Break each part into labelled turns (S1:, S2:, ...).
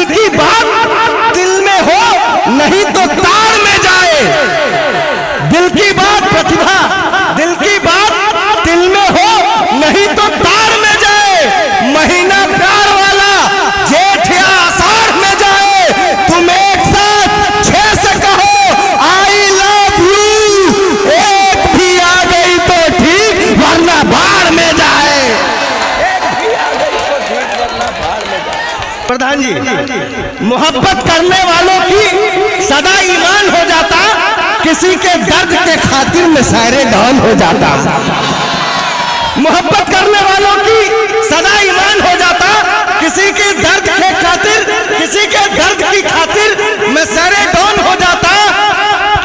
S1: दिल की बात दिल में हो नहीं तो तार में जाए। दिल की बात प्रतिभा, दिल की बात दिल में हो नहीं तो तार में जाए। महीना प्यार वाला जेठ या आषाढ़ में जाए। तुम एक साथ 6 से कहो आई लव यू। एक भी आ गई तो ठीक वरना बाढ़ में जाए। एक भी आ गई तो ठीक वरना बाढ़ में जाए। प्रधान जी, मोहब्बत करने वालों की सदा ईमान हो जाता, किसी के दर्द के खातिर में सारे डॉन हो जाता। मोहब्बत करने वालों की सदा ईमान हो जाता, किसी के दर्द के खातिर, किसी के दर्द की खातिर मैं सारे डॉन हो जाता।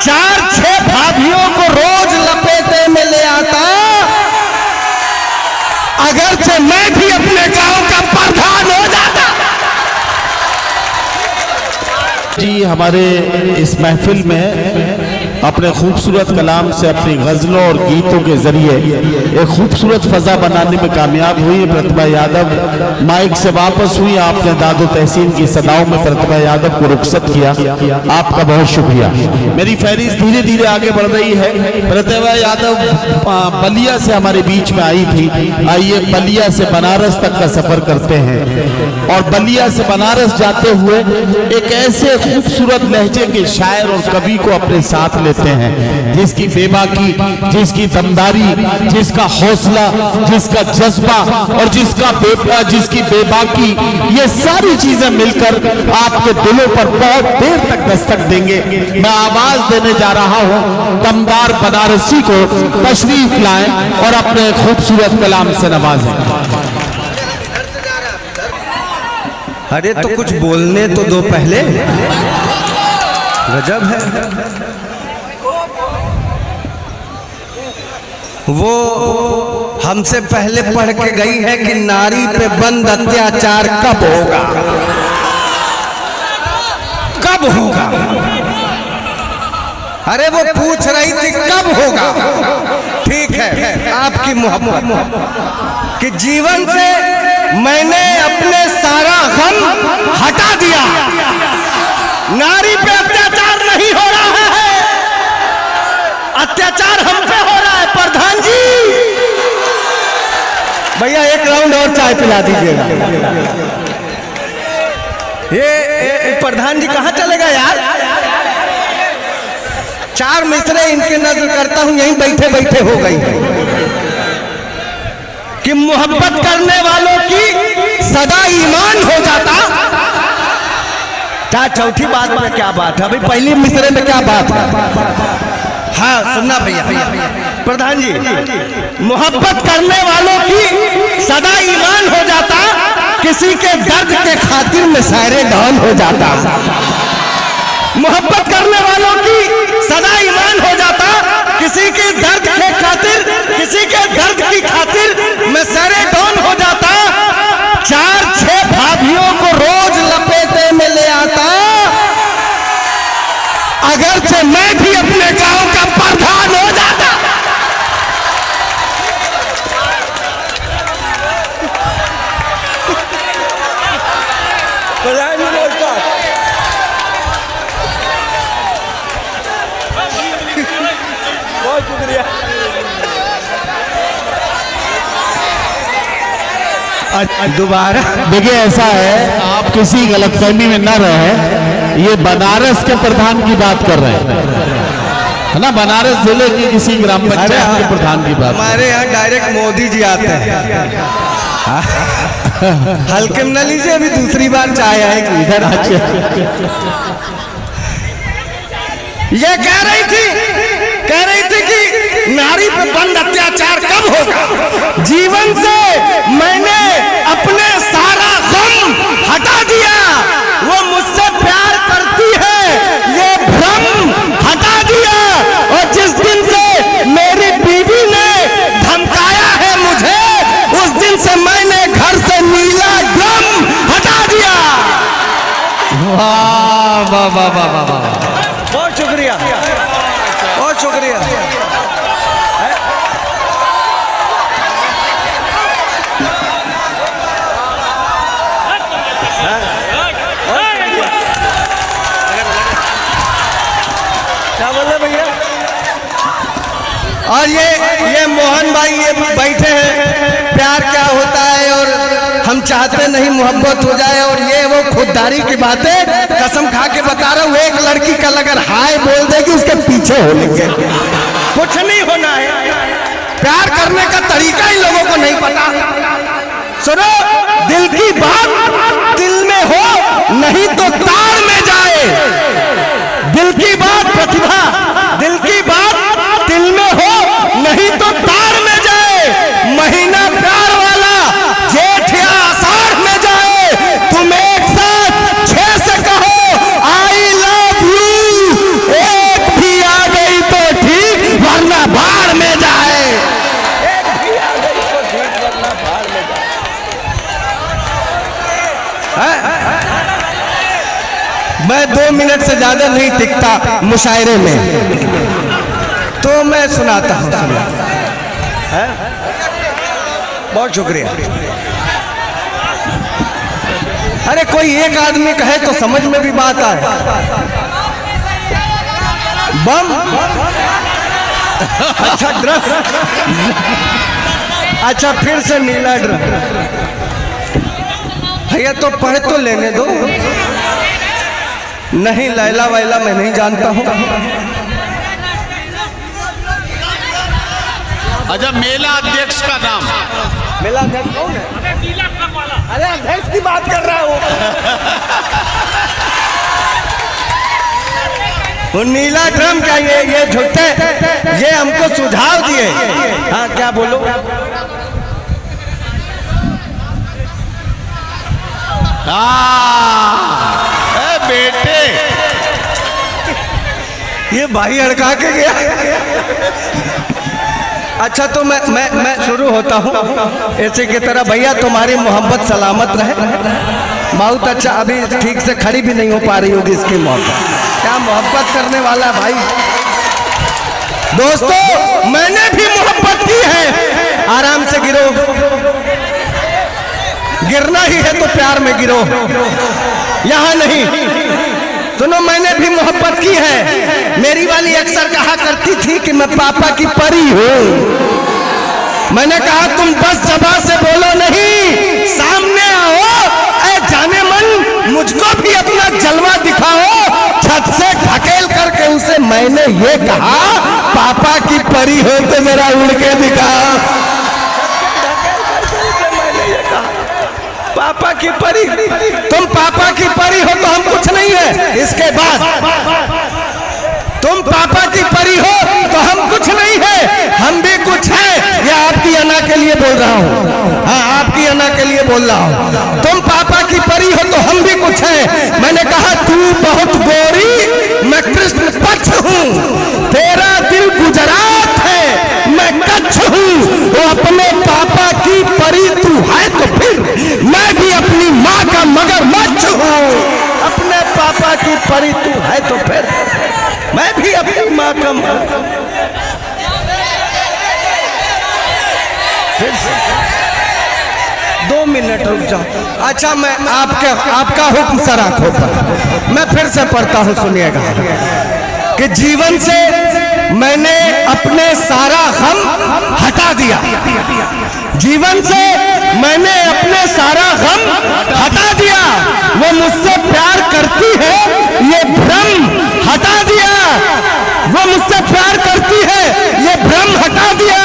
S1: 4-6 भाभियों को रोज लपेटे में ले आता, अगरचे मैं भी अपने गांव का प्रधान हो जाता।
S2: जी हमारे इस महफिल में अपने खूबसूरत कलाम से, अपनी गज़लों और गीतों के जरिए एक खूबसूरत फ़ज़ा बनाने में कामयाब हुई प्रतिभा यादव। माइक से वापस हुई, आपने दादो तहसीन की सदाओं में प्रतिभा यादव को रुखसत किया, आपका बहुत शुक्रिया। मेरी फहरिस्त धीरे धीरे आगे बढ़ रही है। प्रतिभा यादव बलिया से हमारे बीच में आई थी। आइए बलिया से बनारस तक का सफ़र करते हैं और बलिया से बनारस जाते हुए एक ऐसे खूबसूरत लहजे के शायर और कवि को अपने साथ लेते हैं, जिसकी बेबाकी, जिसकी दमदारी, जिसका हौसला, जिसका जज्बा और जिसकी बेबाकी, ये सारी चीजें मिलकर आपके दिलों पर बहुत देर तक दस्तक देंगे। मैं आवाज देने जा रहा हूं दमदार बनारसी को, तशरीफ लाएं और अपने खूबसूरत कलाम से नवाजें।
S1: अरे तो कुछ बोलने तो दो पहले। गजब है। वो हमसे पहले पढ़ के गई है कि नारी पे बंद अत्याचार कब होगा, कब होगा। अरे वो पूछ रही थी कब होगा। ठीक है, आपकी मोहब्बत कि जीवन से मैंने अपने सारा गम हटा दिया। नारी पे अत्याचार नहीं हो रहा है, अत्याचार हम पे हो रहा है। प्रधान जी, भैया एक राउंड और चाय पिला दीजिएगा। ये प्रधान जी कहाँ चलेगा यार। 4 मिसरे इनके नजर करता हूं, यहीं बैठे बैठे हो गई कि मोहब्बत करने वालों की सदा ईमान हो जाता। क्या चौथी बात में क्या बात है अभी, पहली मिसरे में क्या बात है। हाँ सुनना भैया, प्रधान जी, मोहब्बत करने वालों की सदा ईमान हो जाता, किसी के दर्द के खातिर में सारे डॉन हो जाता। मोहब्बत करने वालों की सदा ईमान हो जाता, किसी के दर्द के खातिर, किसी के दर्द की खातिर मैं सारे डॉन हो जाता। 4-6 भाभियों को रोज लपेटे में ले आता, अगरचे मैं भी अपने गांव का प्रधान हो जाता। बहुत शुक्रिया। दोबारा
S2: देखिए ऐसा है, आप किसी गलतफहमी में न रहे, ये बनारस के प्रधान की बात कर रहे हैं, है ना। बनारस जिले की किसी ग्राम पंचायत के प्रधान की बात।
S1: हमारे यहाँ डायरेक्ट मोदी जी आते हैं। हल्के में न लीजिए, अभी दूसरी बार चाय आएगी इधर। ये कह रही थी कि नारी पे बंद अत्याचार कब होगा। जीवन से मैंने अपने सारा गम हटा दिया। वो मुझसे प्यार करती है ये भ्रम हटा दिया। और जिस दिन से मेरी बीवी ने धमकाया है मुझे, उस दिन से मैंने घर से नीला ड्रम हटा दिया।
S2: वाह वाह वाह वाह वाह वाह,
S1: बहुत शुक्रिया, बहुत शुक्रिया। क्या बोले भैया? और ये मोहन भाई ये बैठे हैं, प्यार क्या होता है और हम चाहते नहीं मोहब्बत हो जाए, और ये वो खुददारी की बातें कसम खा के बता रहा हूँ। एक लड़की कल अगर हाय बोल देगी उसके पीछे हो लेंगे, कुछ नहीं होना है। प्यार करने का तरीका इन लोगों को नहीं पता। सुनो, दिल की बात दिल में हो नहीं तो तार में जाए। दिल की बात प्रतिभा, दिल की बात दिल में हो नहीं तो तार में जाए। महीना प्यार वाला जेठ या आषाढ़ में जाए। तुम एक साथ 6 से कहो आई लव यू, एक भी आ गई तो ठीक वरना बाढ़ में जाए। एक भी आ गई तो ठीक वरना बाढ़ में जाए। मैं 2 मिनट से ज्यादा नहीं टिकता मुशायरे में, तो मैं सुनाता हूँ। बहुत शुक्रिया। अरे कोई एक आदमी कहे तो समझ में भी बात आए। बम, अच्छा ड्रम, अच्छा फिर से नीला ड्रम। भैया तो पढ़ तो लेने दो। नहीं लैला वैला मैं नहीं जानता हूँ।
S2: अच्छा, मेला अध्यक्ष का नाम?
S1: मेला अध्यक्ष कौन है? अरे अध्यक्ष की बात कर रहा हूँ। वो नीला ड्रम क्या ये झूठे, ये हमको सुझाव दिए। हाँ क्या बोलो?
S2: बेटे,
S1: ये भाई अड़का के गया। अच्छा तो मैं शुरू होता हूँ ऐसे की तरह। भैया तुम्हारी मोहब्बत सलामत रहे। बहुत अच्छा, अभी ठीक से खड़ी भी नहीं हो पा रही होगी इसकी मोहब्बत। क्या मोहब्बत करने वाला भाई। दोस्तों मैंने भी मोहब्बत की है। आराम से गिरो, गिरना ही है तो प्यार में गिरो, यहाँ नहीं। सुनो, मैंने भी मोहब्बत की है। मेरी वाली अक्सर कहा करती थी कि मैं पापा की परी हूँ। मैंने कहा तुम बस जबान से बोलो नहीं, सामने आओ। ऐ जाने मन, मुझको भी अपना जलवा दिखाओ। छत से ढकेल करके उसे मैंने ये कहा, पापा की परी हो तो मेरा उड़ के दिखाओ। पापा की परी, तुम पापा की परी हो तो हम कुछ नहीं है। इसके बाद तुम पापा की परी हो तो हम कुछ नहीं है, हम भी कुछ है। ये आपकी अना के लिए बोल रहा हूँ। हाँ, आपकी अना के लिए बोल रहा हूँ। तुम पापा की परी हो तो हम भी कुछ है। मैंने कहा तू बहुत गोरी, मैं कृष्ण पक्ष हूँ। तेरा दिल गुजरात है, मैं कच्छ हूँ। वो अपने पापा की परी तू है तो फिर मैं भी अपनी माँ का मगरमच्छ हूँ। अपने पापा की परी तू है तो फिर मैं भी अपनी माँ का फिर से 2 मिनट रुक जाओ। अच्छा मैं आपका हुक्म सर आंखों पर मैं फिर से पढ़ता हूँ, सुनिएगा कि जीवन से मैंने अपने सारा गम हटा दिया। जीवन से मैंने अपने सारा गम हटा दिया। वो मुझसे प्यार करती है ये भ्रम हटा दिया। वो मुझसे प्यार करती है ये भ्रम हटा दिया।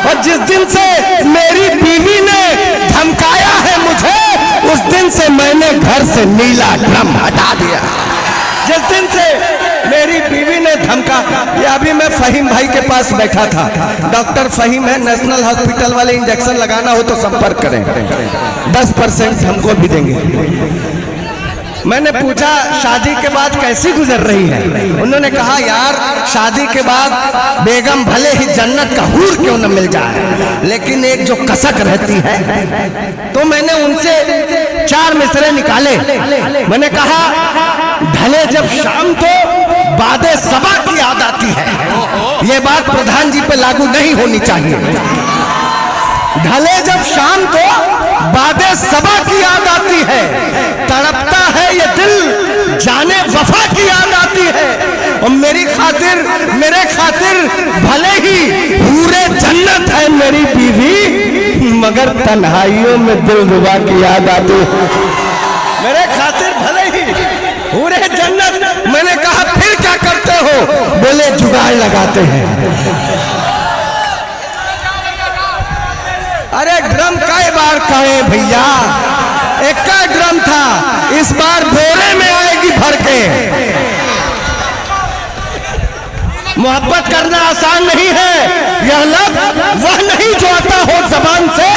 S1: और जिस दिन से मेरी बीवी ने धमकाया है मुझे, उस दिन से मैंने घर से नीला ड्रम हटा दिया। जिस दिन से मेरी बीवी ने धमका, ये अभी मैं फहीम भाई के पास बैठा था। डॉक्टर फहीम है, नेशनल हॉस्पिटल वाले। इंजेक्शन लगाना हो तो संपर्क करें, 10% हमको भी देंगे। मैंने पूछा शादी के बाद कैसी गुजर रही है? उन्होंने कहा यार शादी के बाद बेगम भले ही जन्नत का हूर क्यों न मिल जाए, लेकिन एक जो कसक रहती है। तो मैंने उनसे 4 मिसरे निकाले। मैंने कहा ढले जब शाम तो बादे सबा की याद आती है। ये बात प्रधान जी पे लागू नहीं होनी चाहिए। ढले जब शाम तो बादे सबा की याद आती है। तड़पता है ये दिल जाने वफा की याद आती है। और मेरी खातिर खातिर भले ही पूरे जन्नत है मेरी बीवी, मगर तन्हाइयों में दिल रुबा की याद आती। मेरे खातिर भले ही पूरे जन्नत। मैंने कहा फिर क्या करते हो? बोले जुगाड़ लगाते हैं। अरे ड्रम कई बार कहे भैया, एक का ड्रम था, इस बार बोरे में आएगी भर के। मोहब्बत करना आसान नहीं है, यह लफ्ज़ वह नहीं जो आता हो जबान से।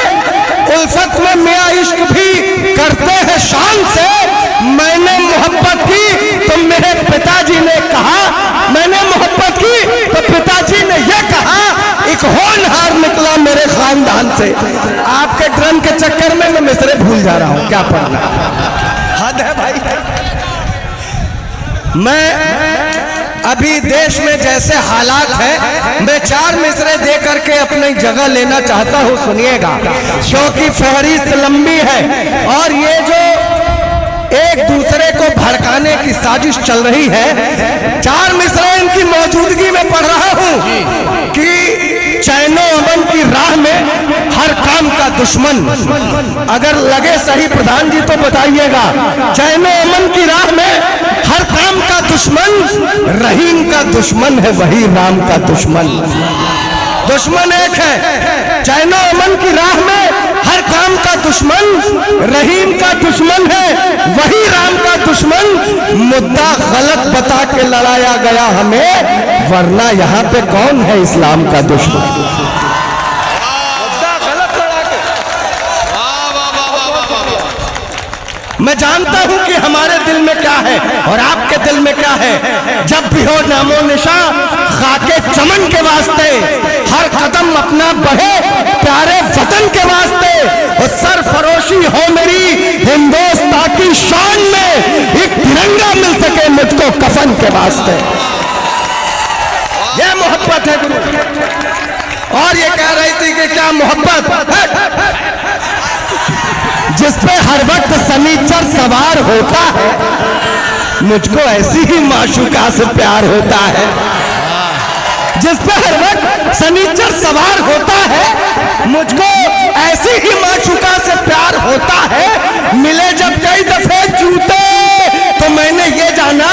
S1: उल्फत में मियाँ इश्क भी करते हैं शान से। मैंने मोहब्बत की तो मेरे पिताजी ने कहा, मैंने मोहब्बत की तो पिताजी ने यह कहा, एक होनहार निकला मेरे खानदान से। आपके ड्रम के चक्कर में मैं मिसरे भूल जा रहा हूं, क्या पढ़ना। हद है भाई। मैं अभी देश में जैसे हालात है, मैं 4 मिसरे दे करके अपनी जगह लेना चाहता हूं, सुनिएगा, क्योंकि फहरिस्त लंबी है और ये जो एक दूसरे को भड़काने की साजिश चल रही है। 4 मिसरे इनकी मौजूदगी में पढ़ रहा हूं कि चैनो अमन की राह में हर काम का दुश्मन। अगर लगे सही प्रधान जी तो बताइएगा, चैनो अमन की राह में हर काम का दुश्मन, रहीम का दुश्मन है वही राम का दुश्मन। दुश्मन एक है, चैनो अमन की राह में हर काम का दुश्मन, रहीम का दुश्मन है वही राम का दुश्मन। मुद्दा गलत बता के लड़ाया गया हमें, वरना यहाँ पे कौन है इस्लाम का दुश्मन? मुद्दा गलत लड़ा के। मैं जानता हूं कि हमारे दिल में क्या है और आपके दिल में क्या है। जब भी हो नामो निशा खाके चमन के वास्ते, हर कदम अपना बढ़े प्यारे वतन के वास्ते, और सरफरोशी हो मेरी हिंदुस्तान की शान में, एक तिरंगा मिल सके मुझको कफन के वास्ते। यह मोहब्बत है गुरु। और ये कह रही थी कि क्या मोहब्बत है जिसपे हर वक्त सनीचर सवार होता है, मुझको ऐसी ही माशूका से प्यार होता है। जिसपे हर वक्त सनीचर सवार होता है, मुझको ऐसी ही माशूका से प्यार होता है। मिले जब कई दफे जूते तो मैंने ये जाना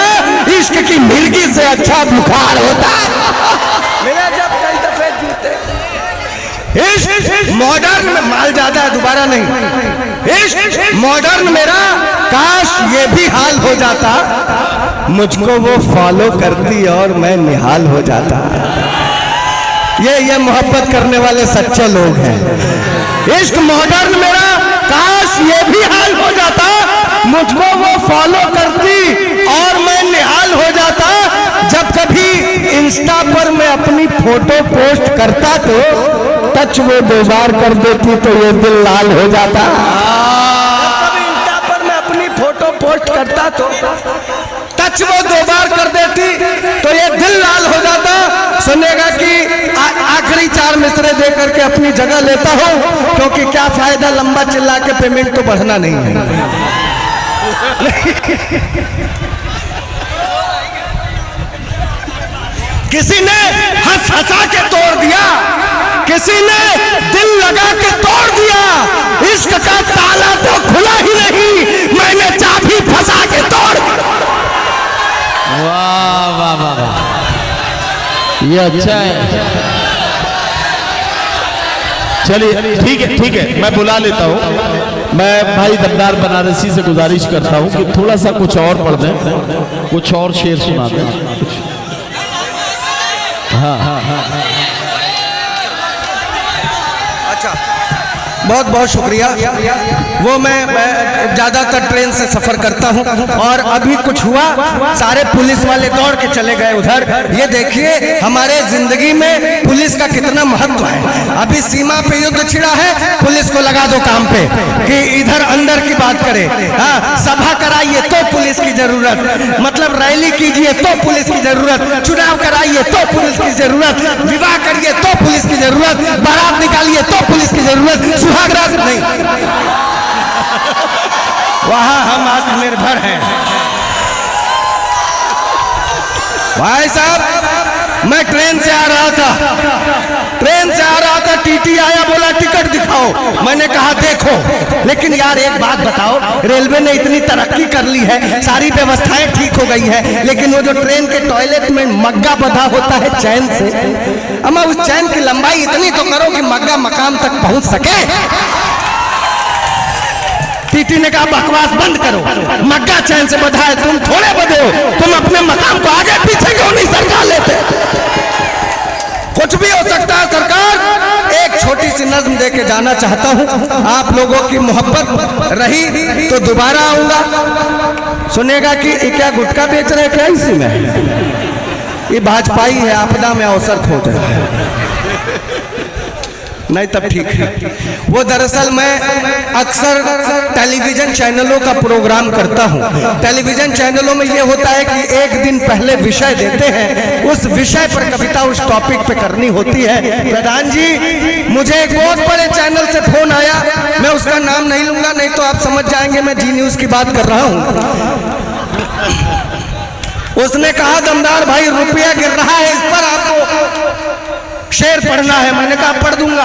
S1: इश्क की मिर्गी से अच्छा बुखार होता है। मिले जब कई दफे जूते। इश्क मॉडर्न में माल ज्यादा है, दोबारा नहीं। इश्क मॉडर्न मेरा, काश ये भी हाल हो जाता, मुझको वो फॉलो करती और मैं निहाल हो जाता। ये मोहब्बत करने वाले सच्चे लोग हैं। इश्क मॉडर्न मेरा, काश ये भी हाल हो जाता, मुझको वो फॉलो करती और मैं निहाल हो जाता। जब कभी इंस्टा पर मैं अपनी फोटो पोस्ट करता तो टच वो 2 बार कर देती तो ये दिल लाल हो जाता। कभी इंस्टा पर मैं अपनी फोटो पोस्ट करता तो टच वो 2 बार कर देती तो ये दिल लाल हो जाता। सुनेगा कि आखिरी 4 मिसरे दे करके अपनी जगह लेता हूं, क्योंकि क्या फायदा लंबा चिल्ला के, पेमेंट तो बढ़ना नहीं है। किसी ने हंस हंसा के तोड़ दिया, किसी ने दिल लगा के तोड़ दिया। इश्क का ताला तो खुला ही नहीं, मैंने चाबी फंसा के तोड़ दिया।
S3: वाह वाह वाह वाह, ये अच्छा है।
S2: चलिए ठीक है, मैं बुला लेता हूँ। मैं भाई दमदार बनारसी से गुजारिश करता हूँ कि थोड़ा सा कुछ और पढ़ दें, कुछ और शेर सुना दें। हाँ हाँ हाँ,
S1: अच्छा, बहुत बहुत शुक्रिया। वो मैं ज़्यादातर ट्रेन से सफ़र करता हूँ और अभी कुछ हुआ, सारे पुलिस वाले दौड़ के चले गए उधर। ये देखिए हमारे ज़िंदगी में पुलिस का कितना महत्व है। अभी सीमा पे युद्ध छिड़ा है, पुलिस को लगा दो काम पे कि इधर अंदर की बात करे। हाँ, सभा कराइए तो पुलिस की ज़रूरत, मतलब रैली कीजिए तो पुलिस की ज़रूरत, चुनाव कराइए तो पुलिस की ज़रूरत, विवाह करिए तो पुलिस की ज़रूरत, बारात निकालिए तो पुलिस की ज़रूरत, सुहागरात नहीं। वहां हम आत्मनिर्भर हैं भाई साहब। मैं ट्रेन से आ रहा था, टीटी आया, बोला टिकट दिखाओ। मैंने कहा देखो। लेकिन यार एक बात बताओ, रेलवे ने इतनी तरक्की कर ली है, सारी व्यवस्थाएं ठीक हो गई है, लेकिन वो जो ट्रेन के टॉयलेट में मग्गा बंधा होता है चैन से, अम्मा उस चैन की लंबाई इतनी तो करो कि मग्गा मकाम तक पहुंच सके। टीटी ने कहा बकवास बंद करो, मग्गा चैन से बंधा है, तुम थोड़े बंधे हो, तुम अपने मकाम को आगे पीछे क्यों नहीं सरका लेते? कुछ भी हो सकता है सरकार। एक छोटी सी नज्म दे के जाना चाहता हूं, आप लोगों की मोहब्बत रही तो दोबारा आऊंगा। सुनेगा कि ये क्या गुटखा बेच रहे क्या इसी में? ये भाजपाई है, आपदा में अवसर खोज रहे हैं। नहीं तब ठीक है। वो दरअसल मैं अक्सर टेलीविजन चैनलों का प्रोग्राम करता हूँ। टेलीविजन चैनलों में ये होता है कि एक दिन पहले विषय देते हैं, उस विषय पर कविता उस टॉपिक पे करनी होती है। प्रधान जी, मुझे एक बहुत बड़े चैनल से फोन आया, मैं उसका नाम नहीं लूंगा, नहीं तो आप समझ जाएंगे मैं जी न्यूज की बात कर रहा हूँ। उसने कहा दमदार भाई रुपया गिर रहा है, इस पर आपको शेर पढ़ना है। मैंने कहा पढ़ दूंगा।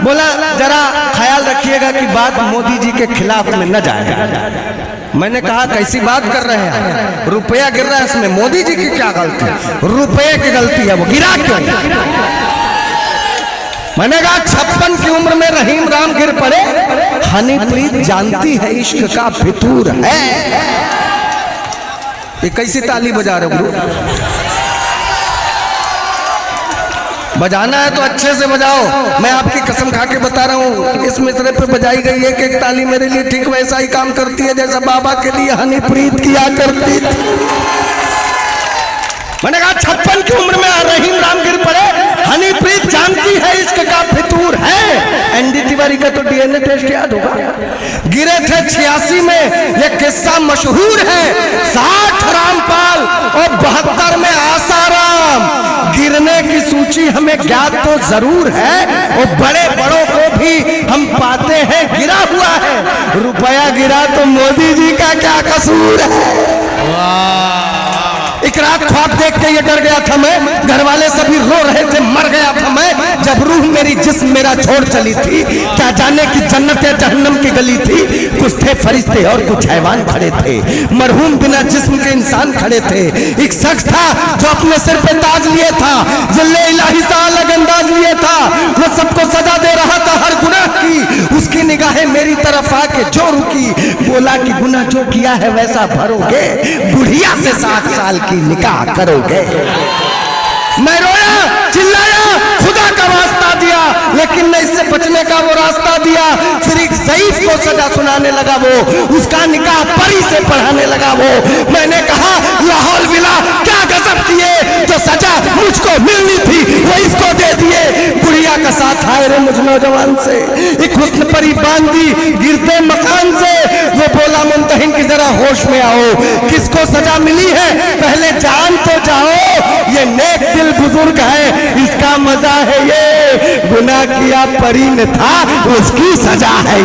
S1: बोला जरा ख्याल रखिएगा कि बात मोदी जी के खिलाफ में न जाए। मैंने कहा कैसी बात कर रहे हैं, रुपया गिर रहा है, इसमें मोदी जी की क्या गलती? रुपये की गलती है, वो गिरा क्यों? मैंने कहा 56 की उम्र में रहीम राम गिर पड़े, हनीप्रीत जानती है इश्क का फितूर है। ये कैसी ताली बजा रहे हो? बजाना है तो अच्छे से बजाओ। मैं आपकी कसम खा के बता रहा हूँ, इस मिसरे पे बजाई गई एक एक ताली मेरे लिए ठीक वैसा ही काम करती है जैसा बाबा के लिए हनीप्रीत किया करती थी। मैंने कहा 56 की उम्र में रहीम राम गिर पड़े, हनीप्रीत जानती है इश्क का फितूर है। एनडी तिवारी का तो डीएनए टेस्ट याद होगा। गिरे थे 86 में, यह किस्सा मशहूर है। 60 रामपाल और 72 में आसाराम। गिरने की सूची हमें ज्ञात तो जरूर है, और बड़े बड़ों को भी हम पाते हैं गिरा हुआ है। रुपया गिरा तो मोदी जी का क्या कसूर है? एक रात ख्वाब देख के ये डर गया था मैं, घर वाले सभी रो रहे थे, मर गया था मैं, जब रूह मेरी जिस्म मेरा छोड़ चली थी। क्या जाने कि जन्नत या जहन्नम की गली थी। कुछ थे फरिश्ते और कुछ हैवान खड़े थे, मरहूम बिना जिस्म के इंसान खड़े थे। एक शख्स था जो अपने सिर पे ताज लिए था, जिल्ले इलाही सा अलग अंदाज लिए था। वो सबको सजा दे रहा था हर गुनाह की। उसकी निगाहें मेरी तरफ आके जो रुकी, बोला कि गुनाह जो किया है वैसा भरोगे, बुढ़िया से 60 साल की निकाह करोगे। मैं रोया, चिल्लाया, खुदा का वास्ता दिया, लेकिन न इससे बचने का वो रास्ता दिया। फिर एक ज़ईफ को सजा सुनाने लगा, वो उसका निकाह परी से पढ़ाने लगा। वो मैंने कहा लाहौल विला क्या गजब किए, जो सजा मुझको मिलनी थी वो इसको दे दिए। बुढ़िया का साथ आए रे मुझ नौजवान से, एक हुस्न परी बांधी गिरते मकान से। वो बोला मुंतहिन की जरा होश में आओ, किसको सजा मिली है पहले जान तो जाओ। ये नेक दिल बुजुर्ग है, इसका मजा है ये, गुनाह किया परी ने था उसकी सजा है।